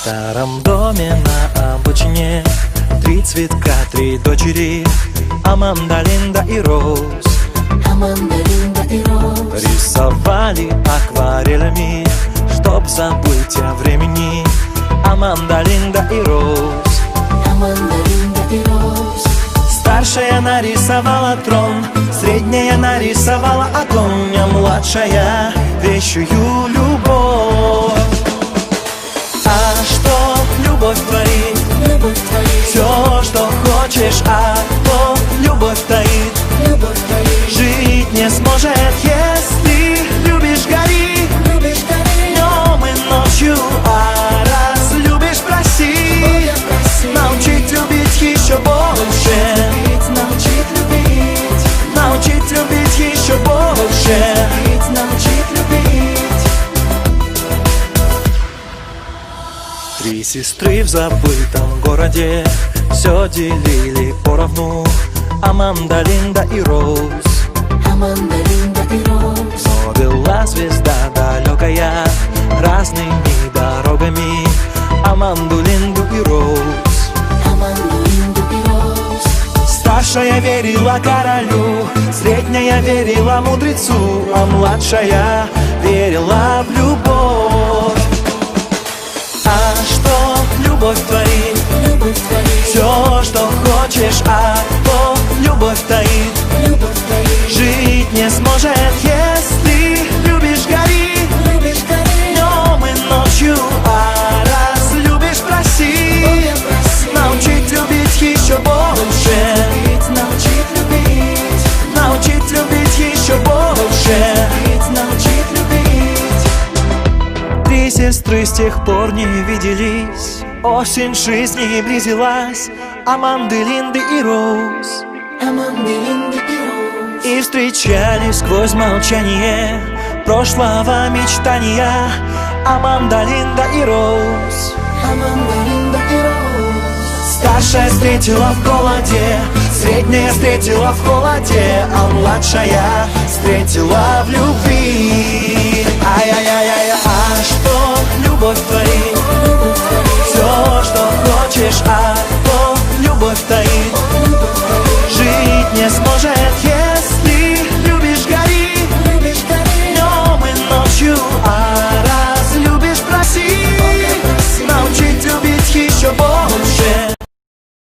старом доме на обочине 3 цветка, 3 дочери, Аманда, Линда и Роуз. Рисовали акварелями, чтоб забыть о времени, Аманда, Линда и Роуз. Старшая нарисовала трон, средняя нарисовала огонь, а младшая вещую любовь. А что любовь творит? Все, что хочешь, а то любовь таит. Жить не сможет, если любишь, гори. Днем и ночью, а раз любишь, проси. Научить любить еще больше. Научить любить еще больше. Три сестры в забытом городе все делили поровну, Аманда, Линда и Роуз. Но вела звезда далекая разными дорогами, Аманду, Линду и Роуз. Старшая верила королю, средняя верила мудрецу, а младшая верила в любовь. А что любовь творит? Все, что хочешь, а то любовь таит. Жить не сможет, если любишь, гори. Днем и ночью, а раз любишь, проси. Научить любить еще больше. Научить любить еще больше. Три сестры с тех пор не виделись, осень жизни близилась, Аманды, Линды и Роуз. И встречались сквозь молчание прошлого мечтания, Аманда, Линда и Роуз. Старшая встретила в голоде, средняя встретила в холоде, а младшая встретила в любви. Ай-яй-яй-яй, а что любовь творит? Все, что хочешь, а то любовь таит. Жить не сможет,